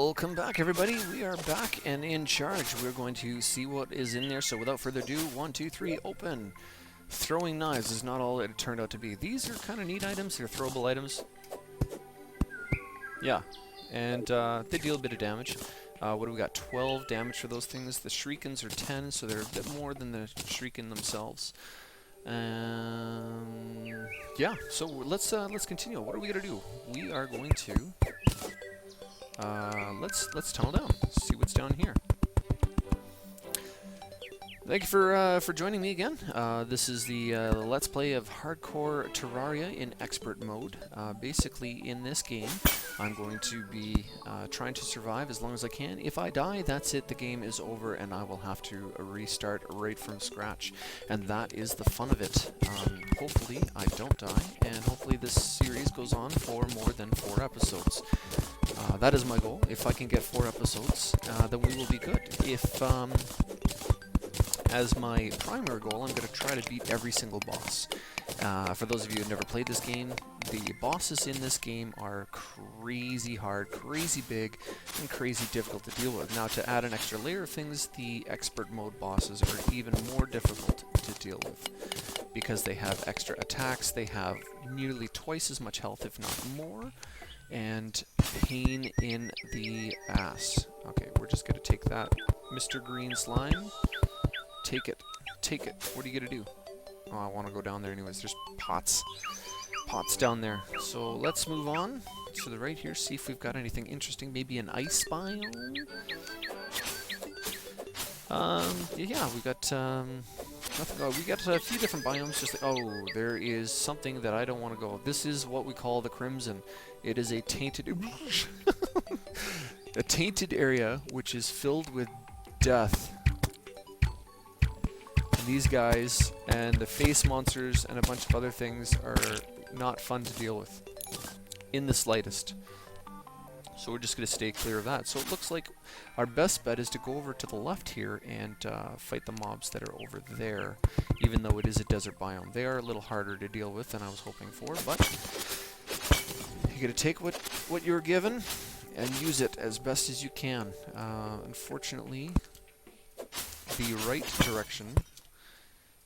Welcome back, everybody. We are back and in charge. We're going to see what is in there. So without further ado, 1, 2, 3, open. Throwing knives is not all it turned out to be. These are kind of neat items. They're throwable items. Yeah, and they deal a bit of damage. What do we got? 12 damage for those things. The shurikens are 10, so they're a bit more than the shuriken themselves. Yeah, so let's continue. What are we gonna do? We are going to let's tunnel down. See what's down here. Thank you for joining me again. This is the Let's Play of Hardcore Terraria in Expert Mode. Basically, in this game, I'm going to be trying to survive as long as I can. If I die, that's it. The game is over, and I will have to restart right from scratch. And that is the fun of it. Hopefully, I don't die, and hopefully this series goes on for more than 4 episodes. That is my goal. If I can get 4 episodes, then we will be good. If as my primary goal, I'm going to try to beat every single boss. For those of you who have never played this game, the bosses in this game are crazy hard, crazy big, and crazy difficult to deal with. Now, to add an extra layer of things, the expert mode bosses are even more difficult to deal with because they have extra attacks, they have nearly twice as much health, if not more, and pain in the ass. Okay, we're just going to take that, Mr. Green Slime. Take it. Take it. What are you going to do? Oh, I want to go down there anyways. There's pots. Pots down there. So let's move on to the right here, see if we've got anything interesting. Maybe an ice biome? Yeah, we got, nothing. Oh, we got a few different biomes. Just oh, there is something that I don't want to go. This is what we call the Crimson. It is a tainted... a tainted area which is filled with death. These guys and the face monsters and a bunch of other things are not fun to deal with in the slightest. So we're just going to stay clear of that. So it looks like our best bet is to go over to the left here and fight the mobs that are over there, even though it is a desert biome. They are a little harder to deal with than I was hoping for, but you got to take what you're given and use it as best as you can. Unfortunately, the right direction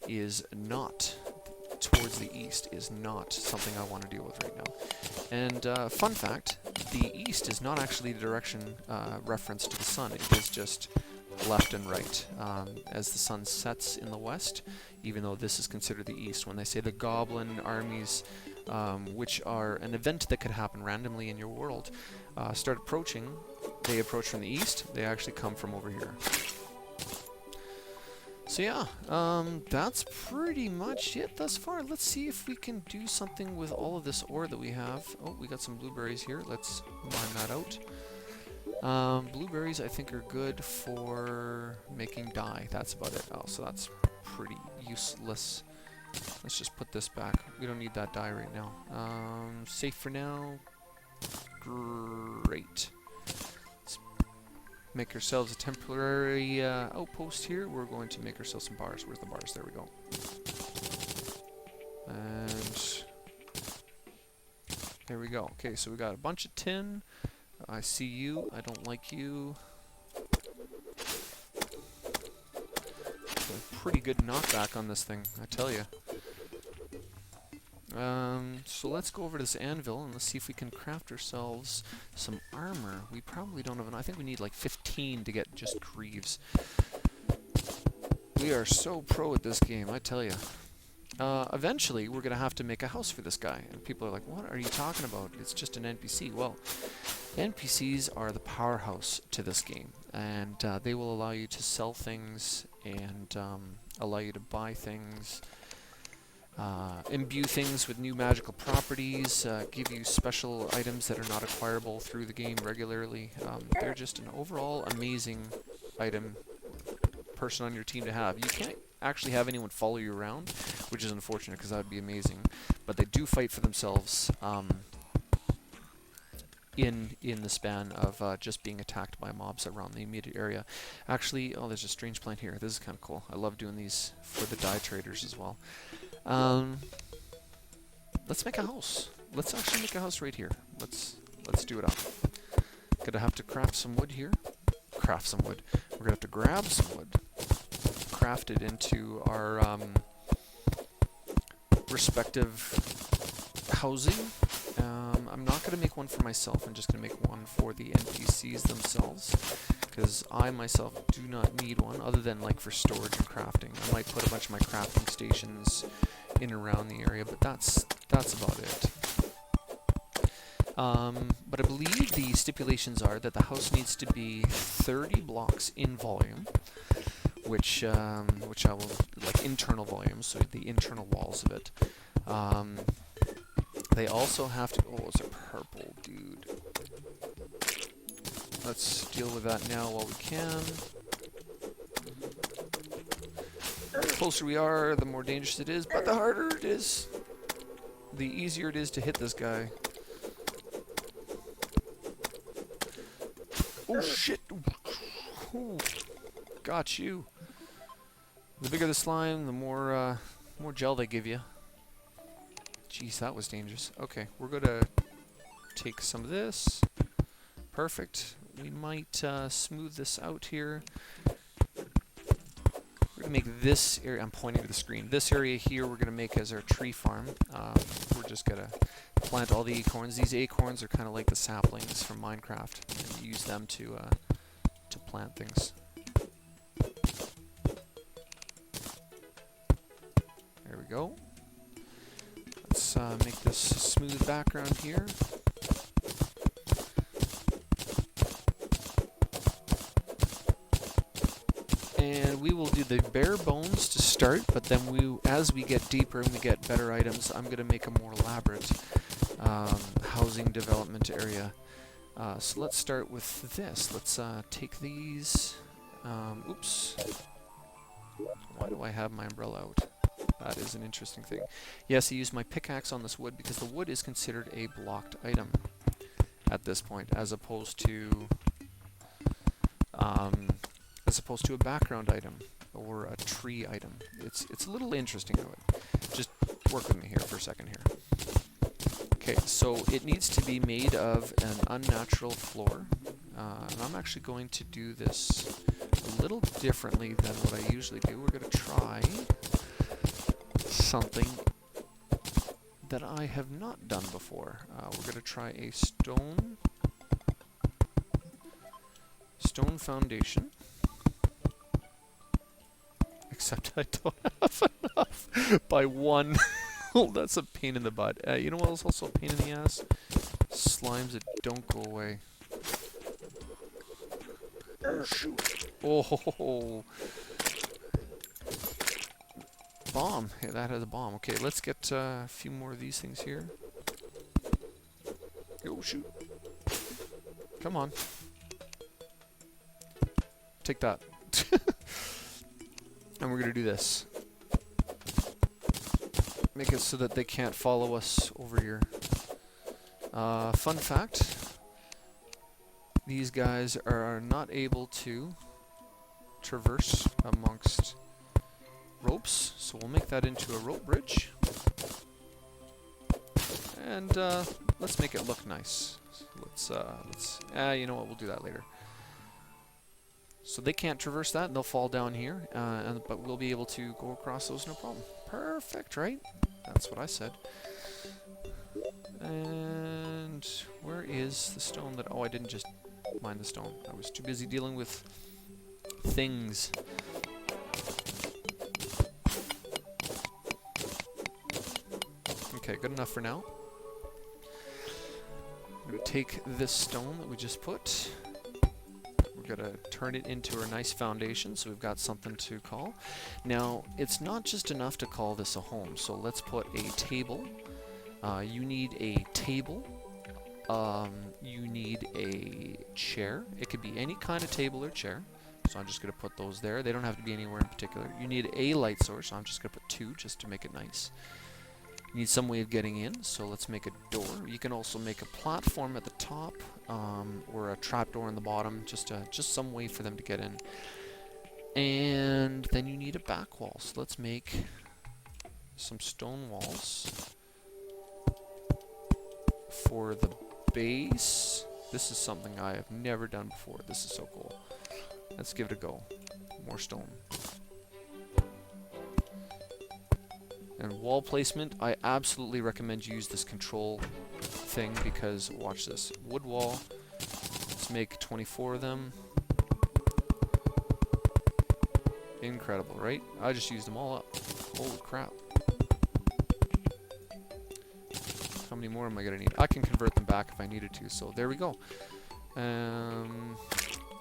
is not towards the east, is not something I want to deal with right now. And fun fact, the east is not actually the direction reference to the sun. It is just left and right as the sun sets in the west, even though this is considered the east. When they say the goblin armies, which are an event that could happen randomly in your world, start approaching, they approach from the east, they actually come from over here. So yeah, that's pretty much it thus far. Let's see if we can do something with all of this ore that we have. Oh, we got some blueberries here. Let's mine that out. Blueberries, I think, are good for making dye. That's about it. Oh, so that's pretty useless. Let's just put this back. We don't need that dye right now. Safe for now. Great. Make ourselves a temporary outpost here. We're going to make ourselves some bars. Where's the bars? There we go. And there we go. Okay, so we got a bunch of tin. I see you. I don't like you. A pretty good knockback on this thing, I tell you. So let's go over to this anvil and let's see if we can craft ourselves some armor. We probably don't have enough. I think we need like 15 to get just greaves. We are so pro at this game, I tell you. Eventually, we're going to have to make a house for this guy. And people are like, what are you talking about? It's just an NPC. Well, NPCs are the powerhouse to this game. And they will allow you to sell things and allow you to buy things. Imbue things with new magical properties, give you special items that are not acquirable through the game regularly. They're just an overall amazing person on your team to have. You can't actually have anyone follow you around, which is unfortunate because that would be amazing, but they do fight for themselves in the span of just being attacked by mobs around the immediate area. Actually, oh, there's a strange plant here. This is kind of cool. I love doing these for the dye traders as well. Let's make a house. Let's actually make a house right here. Let's do it up. Gonna have to craft some wood here. Craft some wood. We're gonna have to grab some wood. Craft it into our respective housing. I'm not going to make one for myself. I'm just going to make one for the NPCs themselves, because I myself do not need one other than like for storage and crafting. I might put a bunch of my crafting stations in and around the area, but that's about it. But I believe the stipulations are that the house needs to be 30 blocks in volume, which I will, like internal volume, so the internal walls of it. They also have to, oh, it's a purple dude. Let's deal with that now while we can. The closer we are, the more dangerous it is, but the harder it is, the easier it is to hit this guy. Oh shit! Ooh, got you. The bigger the slime, the more gel they give you. Jeez, that was dangerous. Okay, we're gonna take some of this. Perfect. We might smooth this out here. We're gonna make this area, I'm pointing to the screen, this area here we're gonna make as our tree farm. We're just gonna plant all the acorns. These acorns are kind of like the saplings from Minecraft. And use them to plant things. There we go. Let's make this smooth background here. And we will do the bare bones to start, but then as we get deeper and we get better items, I'm going to make a more elaborate housing development area. So let's start with this. Let's take these. Oops. Why do I have my umbrella out? That is an interesting thing. Yes, I used my pickaxe on this wood because the wood is considered a blocked item at this point, as opposed to a background item or a tree item. It's a little interesting of it. Just work with me here for a second here. Okay, so it needs to be made of an unnatural floor, and I'm actually going to do this a little differently than what I usually do. We're going to try something that I have not done before. We're going to try a stone foundation. Except I don't have enough by one. Oh, that's a pain in the butt. You know what else also a pain in the ass? Slimes that don't go away. Oh, shoot. Oh, bomb. Yeah, that has a bomb. Okay, let's get a few more of these things here. Oh, shoot. Come on. Take that. And we're going to do this. Make it so that they can't follow us over here. Fun fact. These guys are not able to traverse amongst ropes, so we'll make that into a rope bridge. And let's make it look nice. You know what, we'll do that later. So they can't traverse that, they'll fall down here, but we'll be able to go across those no problem. Perfect, right? That's what I said. And where is the stone that... Oh, I didn't just mine the stone. I was too busy dealing with things. Okay, good enough for now. I'm going to take this stone that we just put. We're going to turn it into a nice foundation, so we've got something to call. Now, it's not just enough to call this a home, so let's put a table. You need a table. You need a chair. It could be any kind of table or chair, so I'm just going to put those there. They don't have to be anywhere in particular. You need a light source, so I'm just going to put 2 just to make it nice. You need some way of getting in, so let's make a door. You can also make a platform at the top, or a trapdoor in the bottom, just some way for them to get in. And then you need a back wall, so let's make some stone walls for the base. This is something I have never done before. This is so cool. Let's give it a go. More stone. And wall placement, I absolutely recommend you use this control thing because, watch this. Wood wall. Let's make 24 of them. Incredible, right? I just used them all up. Holy crap. How many more am I going to need? I can convert them back if I needed to, so there we go. And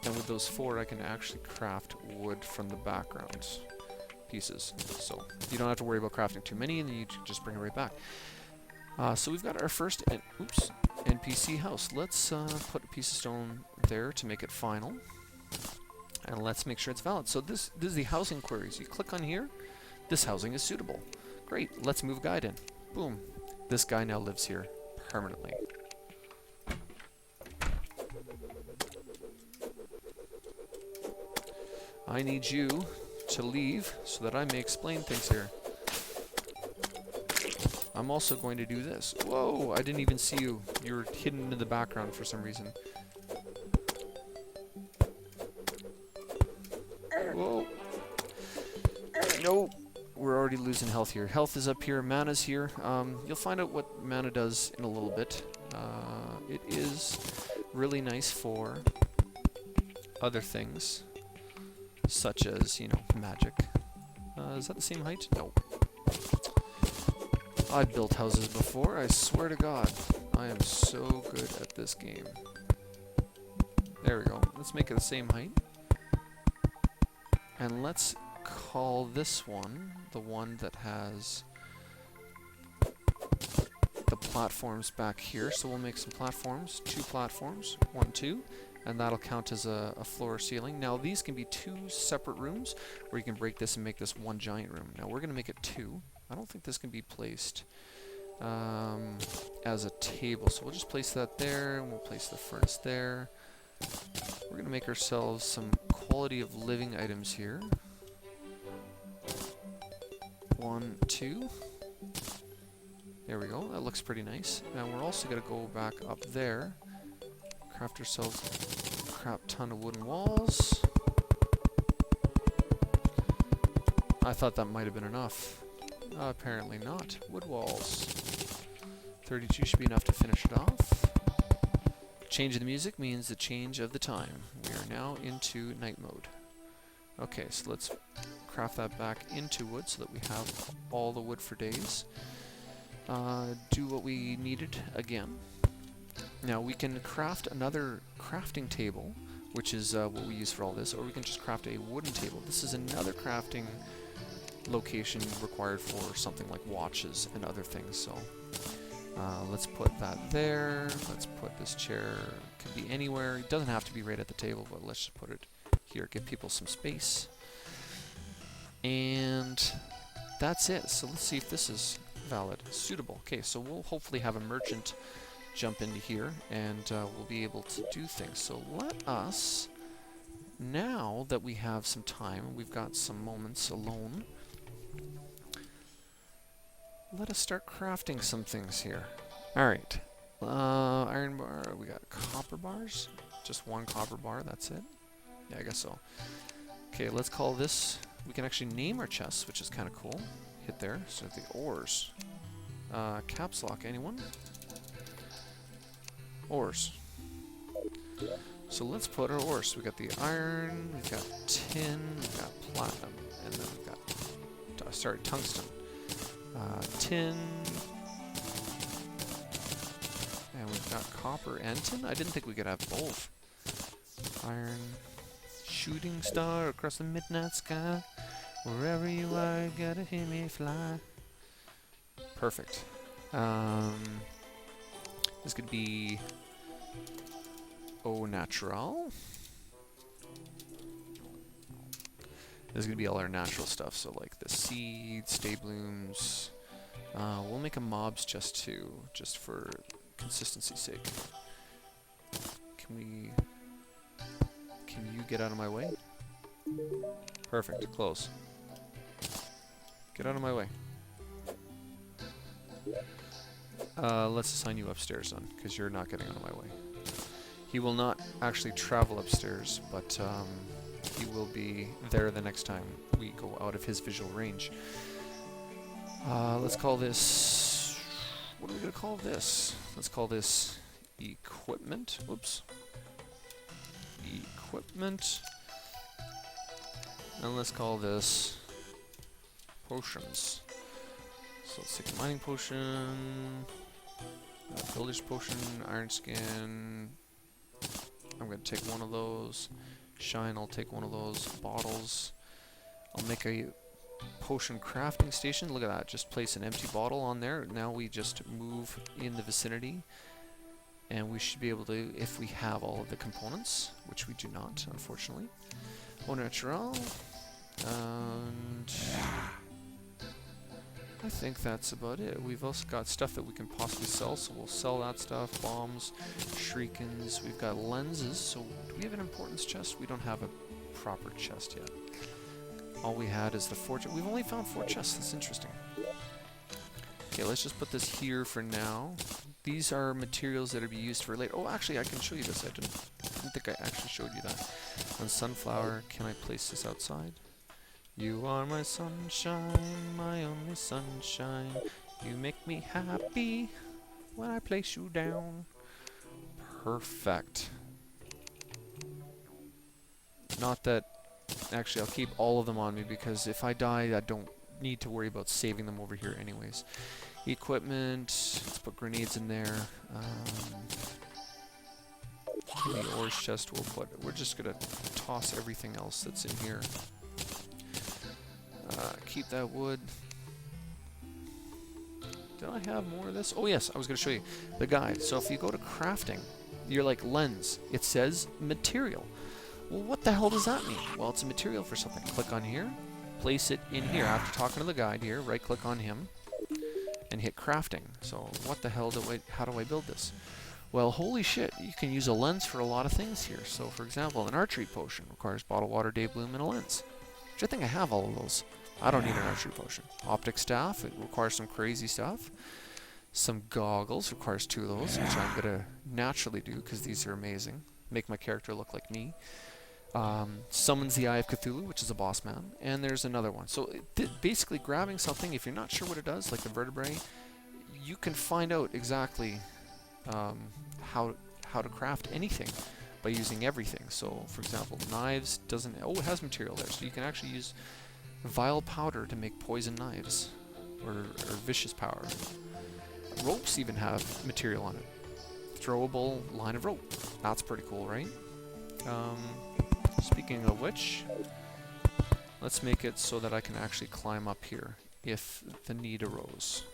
with those 4, I can actually craft wood from the background pieces. So you don't have to worry about crafting too many, and then you just bring it right back. So we've got our first NPC house. Let's put a piece of stone there to make it final. And let's make sure it's valid. So this is the housing queries. You click on here. This housing is suitable. Great. Let's move guide in. Boom. This guy now lives here permanently. I need you to leave so that I may explain things here. I'm also going to do this. Whoa, I didn't even see you. You're hidden in the background for some reason. Whoa. No, we're already losing health here. Health is up here, mana's here. You'll find out what mana does in a little bit. It is really nice for other things, such as, you know, magic. Is that the same height? No. I've built houses before, I swear to God. I am so good at this game. There we go. Let's make it the same height. And let's call this one the one that has the platforms back here. So we'll make some platforms, 2 platforms, 1, 2, and that'll count as a floor or ceiling. Now these can be 2 separate rooms, or you can break this and make this 1 giant room. Now we're going to make it 2. I don't think this can be placed as a table, so we'll just place that there, and we'll place the furnace there. We're going to make ourselves some quality of living items here. 1, 2. There we go. That looks pretty nice. Now we're also going to go back up there. Craft ourselves a crap ton of wooden walls. I thought that might have been enough. Apparently not. Wood walls. 32 should be enough to finish it off. Change of the music means the change of the time. We are now into night mode. Okay, so let's craft that back into wood so that we have all the wood for days. Do what we needed again. Now we can craft another crafting table, which is what we use for all this, or we can just craft a wooden table. This is another crafting location required for something like watches and other things. So let's put that there. Let's put this chair, could be anywhere. It doesn't have to be right at the table, but let's just put it here, give people some space. And that's it. So let's see if this is valid, suitable. Okay, so we'll hopefully have a merchant jump into here, and we'll be able to do things. So let us, now that we have some time, we've got some moments alone, let us start crafting some things here. Alright, iron bar, we got copper bars, just 1 copper bar, that's it. Yeah, I guess so. Okay, let's call this, we can actually name our chests, which is kind of cool. Hit there, so the ores. Caps lock, anyone? Ores. So let's put our ores. We got the iron, we've got tin, we've got platinum, and then we've got, sorry, tungsten. Tin, and we've got copper and tin. I didn't think we could have both. Iron, shooting star across the midnight sky. Wherever you are, you gotta hear me fly. Perfect. This could be au natural. This is going to be all our natural stuff, so like the seeds, stay blooms. We'll make a mobs chest too, just for consistency's sake. Can you get out of my way? Perfect, close. Get out of my way. Let's assign you upstairs then, because you're not getting out of my way. He will not actually travel upstairs, but he will be there the next time we go out of his visual range. Let's call this... What are we going to call this? Let's call this equipment. Whoops. Equipment. And let's call this potions. So let's take a mining potion, builder's potion, iron skin. I'm going to take one of those. Shine, I'll take one of those. Bottles. I'll make a potion crafting station. Look at that. Just place an empty bottle on there. Now we just move in the vicinity. And we should be able to, if we have all of the components, which we do not, unfortunately. Au naturel. And I think that's about it. We've also got stuff that we can possibly sell, so we'll sell that stuff. Bombs, shurikens. We've got lenses. So do we have an importance chest? We don't have a proper chest yet. All we had is the 4 chests. We've only found 4 chests. That's interesting. Okay, let's just put this here for now. These are materials that are be used for later. Oh, actually, I can show you this. I didn't think I actually showed you that. On sunflower, can I place this outside? You are my sunshine, my only sunshine. You make me happy when I place you down. Perfect. Not that... Actually, I'll keep all of them on me because if I die, I don't need to worry about saving them over here anyways. Equipment. Let's put grenades in there. In the ores chest we're just going to toss everything else that's in here. Keep that wood. Did I have more of this? Oh yes, I was going to show you the guide. So if you go to crafting, you're like lens. It says material. Well, what the hell does that mean? Well, it's a material for something. Click on here, place it in here. After talking to the guide here, right click on him, and hit crafting. So what the hell how do I build this? Well, holy shit, you can use a lens for a lot of things here. So for example, an archery potion requires bottled water, day bloom, and a lens. Which I think I have all of those. I don't need an archery potion. Optic staff, it requires some crazy stuff. Some goggles, requires 2 of those, which I'm going to naturally do because these are amazing. Make my character look like me. Summons the Eye of Cthulhu, which is a boss man. And there's another one. So basically grabbing something, if you're not sure what it does, like the vertebrae, you can find out exactly how to craft anything by using everything. So for example, knives doesn't... Oh, it has material there. So you can actually use vile powder to make poison knives. Or vicious power. Ropes even have material on it. Throwable line of rope. That's pretty cool, right? Speaking of which, let's make it so that I can actually climb up here if the need arose.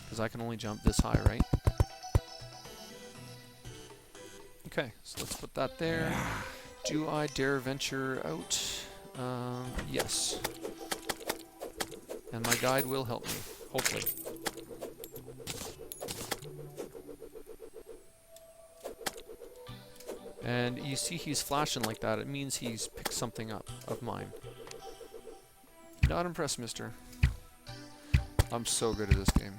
Because I can only jump this high, right? Okay, so let's put that there. Do I dare venture out? Yes. And my guide will help me, hopefully. And you see he's flashing like that, it means he's picked something up of mine. Not impressed, mister. I'm so good at this game.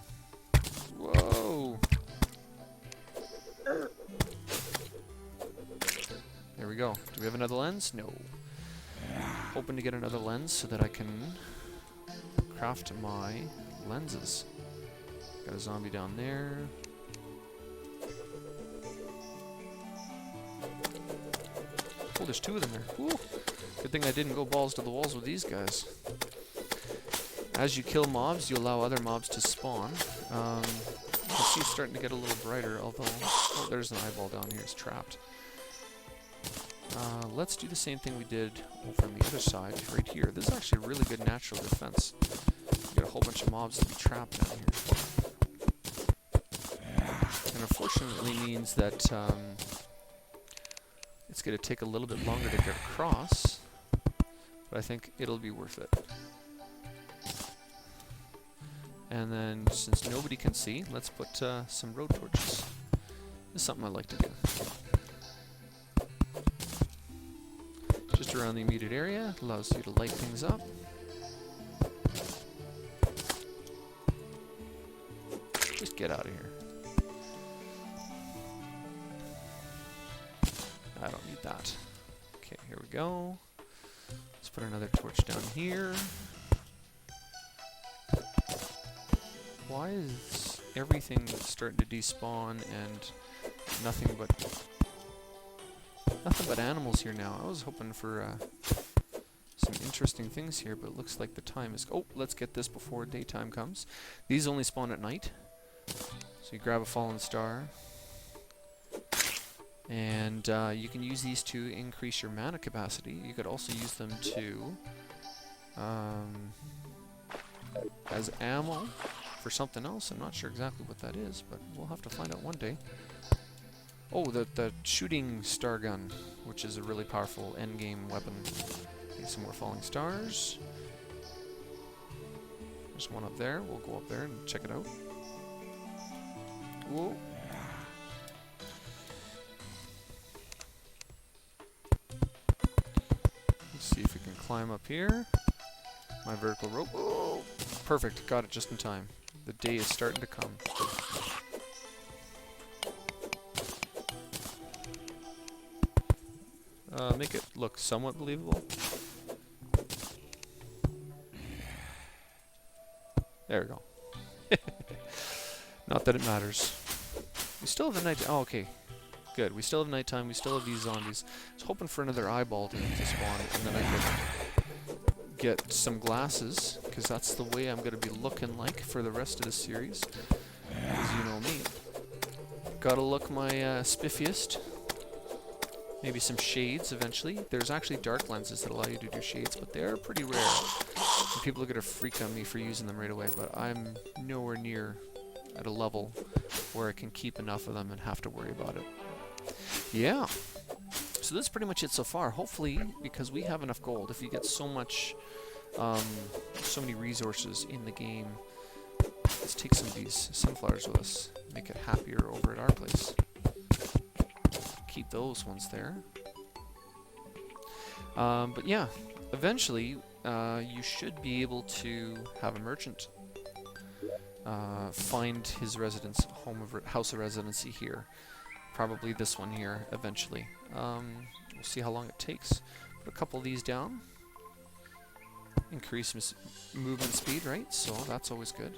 Whoa! There we go. Do we have another lens? No. Hoping to get another lens so that I can craft my lenses. Got a zombie down there. Oh, there's 2 of them there. Woo. Good thing I didn't go balls to the walls with these guys. As you kill mobs, you allow other mobs to spawn. You can see it's starting to get a little brighter, although... Oh, there's an eyeball down here. It's trapped. Let's do the same thing we did over on the other side, right here. This is actually a really good natural defense. You got a whole bunch of mobs to be trapped down here. And unfortunately means that it's going to take a little bit longer to get across, but I think it'll be worth it. And then, since nobody can see, let's put some road torches. This is something I like to do. Just around the immediate area, allows you to light things up. Just get out of here. I don't need that. Okay, here we go. Let's put another torch down here. Why is everything starting to despawn and nothing but animals here now? I was hoping for some interesting things here, but it looks like the time is... Oh, let's get this before daytime comes. These only spawn at night. So you grab a fallen star. And you can use these to increase your mana capacity. You could also use them to... as ammo for something else. I'm not sure exactly what that is, but we'll have to find out one day. Oh, the shooting star gun, which is a really powerful endgame weapon. Okay, some more falling stars. There's one up there. We'll go up there and check it out. Whoa. Let's see if we can climb up here. My vertical rope. Oh, perfect. Got it just in time. The day is starting to come. Make it look somewhat believable. There we go. Not that it matters. We still have the night. Oh, okay. Good. We still have nighttime. We still have these zombies. I was hoping for another eyeball to spawn, and then I could get some glasses, because that's the way I'm going to be looking like for the rest of the series. Because you know me. Gotta look my spiffiest. Maybe some shades eventually. There's actually dark lenses that allow you to do shades, but they're pretty rare. And people are going to freak on me for using them right away, but I'm nowhere near at a level where I can keep enough of them and have to worry about it. Yeah. So that's pretty much it so far. Hopefully, because we have enough gold, if you get so much, so many resources in the game, let's take some of these sunflowers with us. Make it happier over at our place. Keep those ones there. But yeah, eventually you should be able to have a merchant find his residence, house of residency here. Probably this one here eventually. We'll see how long it takes. Put a couple of these down. Increase movement speed, right? So that's always good.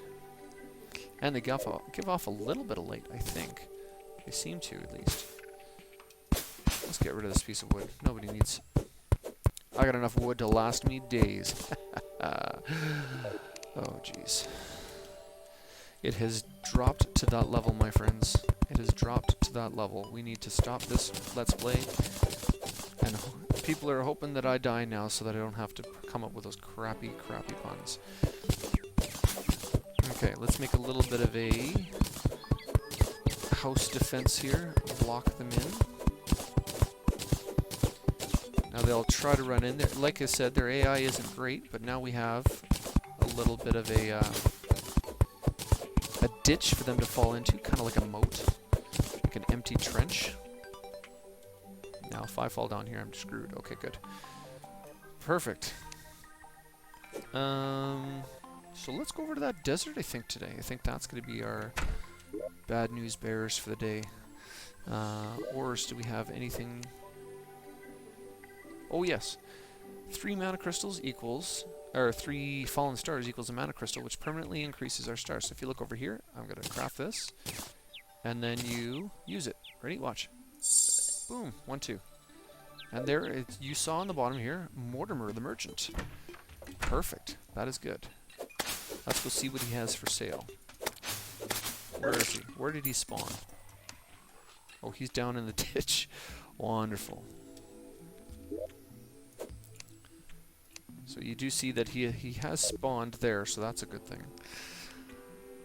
And they give off a little bit of light, I think. They seem to, at least. Let's get rid of this piece of wood. Nobody needs... I got enough wood to last me days. Oh, jeez. It has dropped to that level, my friends. It has dropped to that level. We need to stop this Let's Play. And people are hoping that I die now so that I don't have to come up with those crappy puns. Okay, let's make a little bit of a house defense here. Block them in. Now they'll try to run in there. Like I said, their AI isn't great, but now we have a little bit of a ditch for them to fall into, kind of like a moat, like an empty trench. Now if I fall down here, I'm screwed. Okay, good. Perfect. So let's go over to that desert, I think, today. I think that's going to be our bad news bearers for the day. Ores, do we have anything... Oh, yes. 3 mana crystals equals... Or 3 fallen stars equals a mana crystal, which permanently increases our stars. So if you look over here, I'm going to craft this. And then you use it. Ready? Watch. Boom. 1, 2. And there, you saw on the bottom here, Mortimer the Merchant. Perfect. That is good. Let's go see what he has for sale. Where is he? Where did he spawn? Oh, he's down in the ditch. Wonderful. So you do see that he has spawned there, so that's a good thing.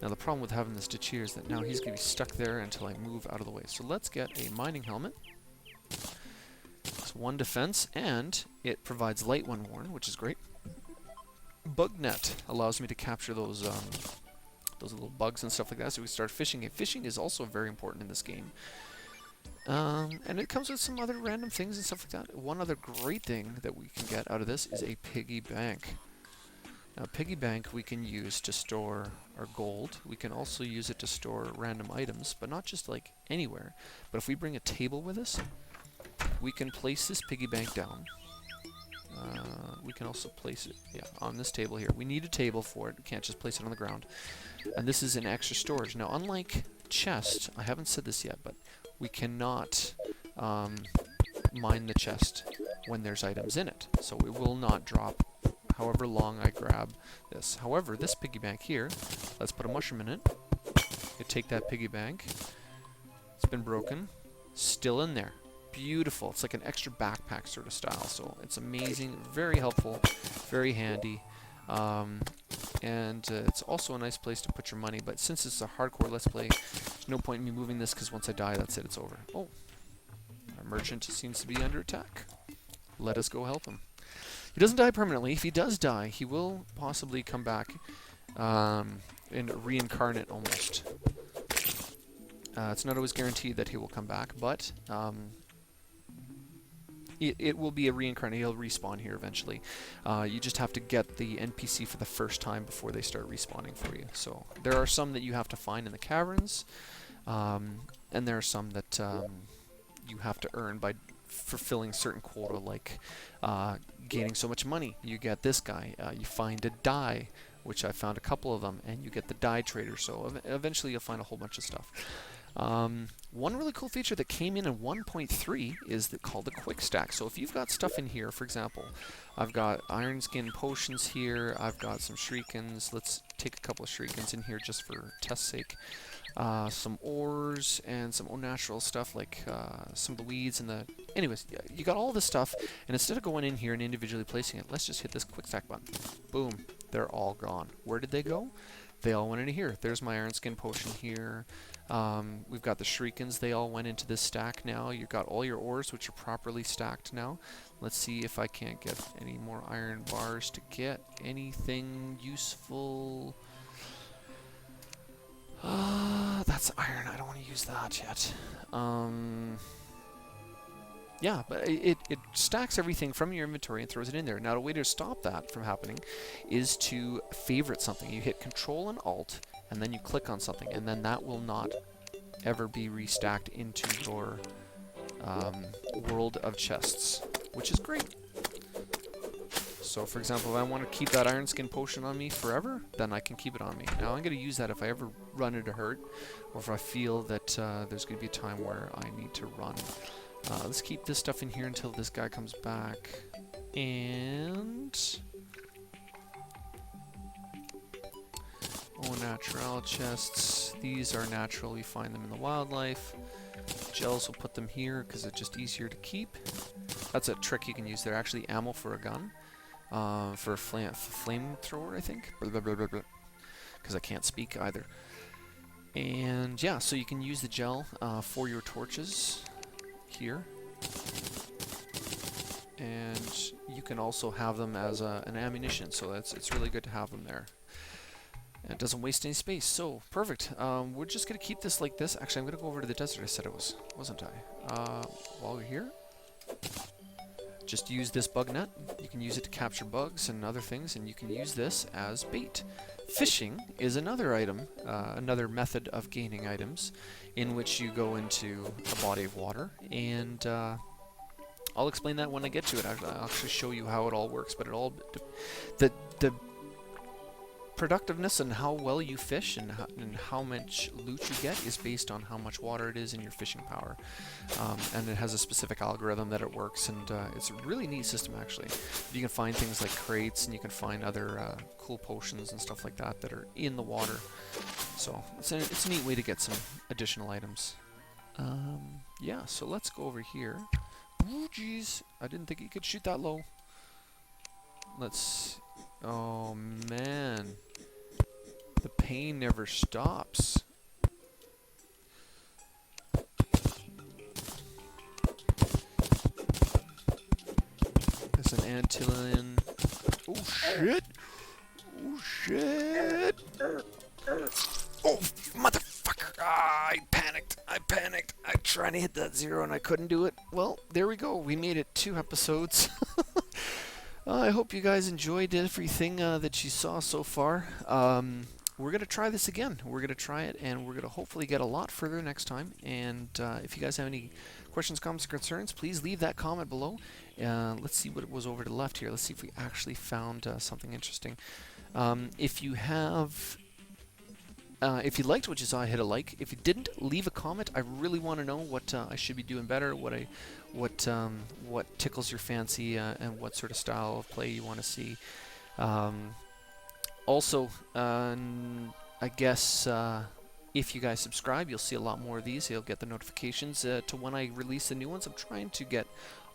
Now the problem with having this ditch here is that now he's going to be stuck there until I move out of the way. So let's get a mining helmet. It's 1 defense, and it provides light when worn, which is great. Bug net allows me to capture those little bugs and stuff like that, so we start fishing. Fishing is also very important in this game. And it comes with some other random things and stuff like that. One other great thing that we can get out of this is a piggy bank. Now, piggy bank we can use to store our gold. We can also use it to store random items, but not just like anywhere. But if we bring a table with us, we can place this piggy bank down. We can also place it, on this table here. We need a table for it. We can't just place it on the ground. And this is an extra storage. Now, unlike chest, I haven't said this yet, but we cannot mine the chest when there's items in it. So we will not drop however long I grab this. However, this piggy bank here, let's put a mushroom in it. You take that piggy bank. It's been broken. Still in there. Beautiful. It's like an extra backpack sort of style. So it's amazing. Very helpful. Very handy. And it's also a nice place to put your money. But since it's a hardcore Let's Play, there's no point in me moving this because once I die, that's it. It's over. Oh. Our merchant seems to be under attack. Let us go help him. He doesn't die permanently. If he does die, he will possibly come back and reincarnate almost. It's not always guaranteed that he will come back, but it will be a reincarnate. He'll respawn here eventually. You just have to get the NPC for the first time before they start respawning for you. So there are some that you have to find in the caverns, and there are some that you have to earn by fulfilling certain quota, like gaining so much money. You get this guy. You find a dye, which I found a couple of them, and you get the dye trader. So eventually you'll find a whole bunch of stuff. One really cool feature that came in 1.3 is called the quick stack. So if you've got stuff in here, for example, I've got iron skin potions here, I've got some shurikens. Let's take a couple of shurikens in here just for test's sake. Some ores and some natural stuff like some of the weeds and the... Anyways, you got all this stuff, and instead of going in here and individually placing it, let's just hit this quick stack button. Boom. They're all gone. Where did they go? They all went into here. There's my iron skin potion here. We've got the shurikens. They all went into this stack now. You've got all your ores, which are properly stacked now. Let's see if I can't get any more iron bars to get anything useful. That's iron. I don't want to use that yet. Yeah, but it stacks everything from your inventory and throws it in there. Now, the way to stop that from happening is to favorite something. You hit Control and Alt, and then you click on something, and then that will not ever be restacked into your world of chests, which is great. So, for example, if I want to keep that iron skin potion on me forever, then I can keep it on me. Now, I'm going to use that if I ever run into hurt, or if I feel that there's going to be a time where I need to run. Let's keep this stuff in here until this guy comes back. And... oh, natural chests. These are natural. We find them in the wildlife. Gels, will put them here because it's just easier to keep. That's a trick you can use. They're actually ammo for a gun. For a flamethrower, I think. Because I can't speak either. And yeah, so you can use the gel for your torches here. And you can also have them as an ammunition, so it's really good to have them there. And it doesn't waste any space, so perfect. We're just going to keep this like this. Actually, I'm going to go over to the desert I said it was, wasn't I? While we're here, just use this bug net. You can use it to capture bugs and other things, and you can use this as bait. Fishing is another item, another method of gaining items, in which you go into a body of water, and I'll explain that when I get to it. I'll actually show you how it all works, but it all the productiveness and how well you fish and how much loot you get is based on how much water it is in your fishing power. And it has a specific algorithm that it works, and it's a really neat system actually. You can find things like crates, and you can find other cool potions and stuff like that that are in the water. So it's a neat way to get some additional items. Yeah, so let's go over here. Ooh, jeez, I didn't think you could shoot that low. Let's... oh man, the pain never stops. There's an Antillean. Oh shit! Oh shit! Oh motherfucker! Ah, I panicked. I tried to hit that 0 and I couldn't do it. Well, there we go. We made it 2 episodes. I hope you guys enjoyed everything that you saw so far. we're going to try this again. We're going to try it, and we're going to hopefully get a lot further next time. And if you guys have any questions, comments, or concerns, please leave that comment below. Let's see what was over to the left here. Let's see if we actually found something interesting. If you have... if you liked what you saw, hit a like. If you didn't, leave a comment. I really want to know what I should be doing better, what tickles your fancy, and what sort of style of play you want to see. Also, I guess if you guys subscribe, you'll see a lot more of these. You'll get the notifications to when I release the new ones. I'm trying to get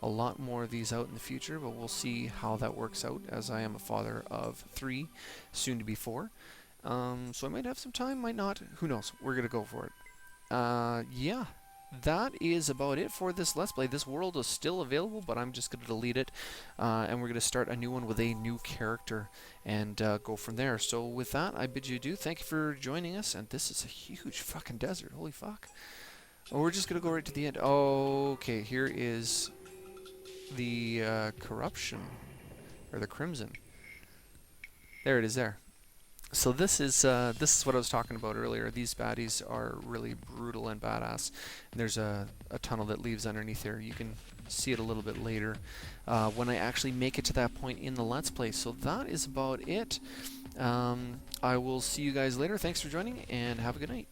a lot more of these out in the future, but we'll see how that works out, as I am a father of 3, soon to be 4. So I might have some time, might not. Who knows? We're going to go for it. Yeah, that is about it for this Let's Play. This world is still available, but I'm just going to delete it. And we're going to start a new one with a new character and go from there. So with that, I bid you adieu. Thank you for joining us. And this is a huge fucking desert. Holy fuck. Oh, we're just going to go right to the end. Okay, here is the corruption. Or the crimson. There it is there. So this is what I was talking about earlier. These baddies are really brutal and badass. And there's a tunnel that leaves underneath there. You can see it a little bit later when I actually make it to that point in the Let's Play. So that is about it. I will see you guys later. Thanks for joining, and have a good night.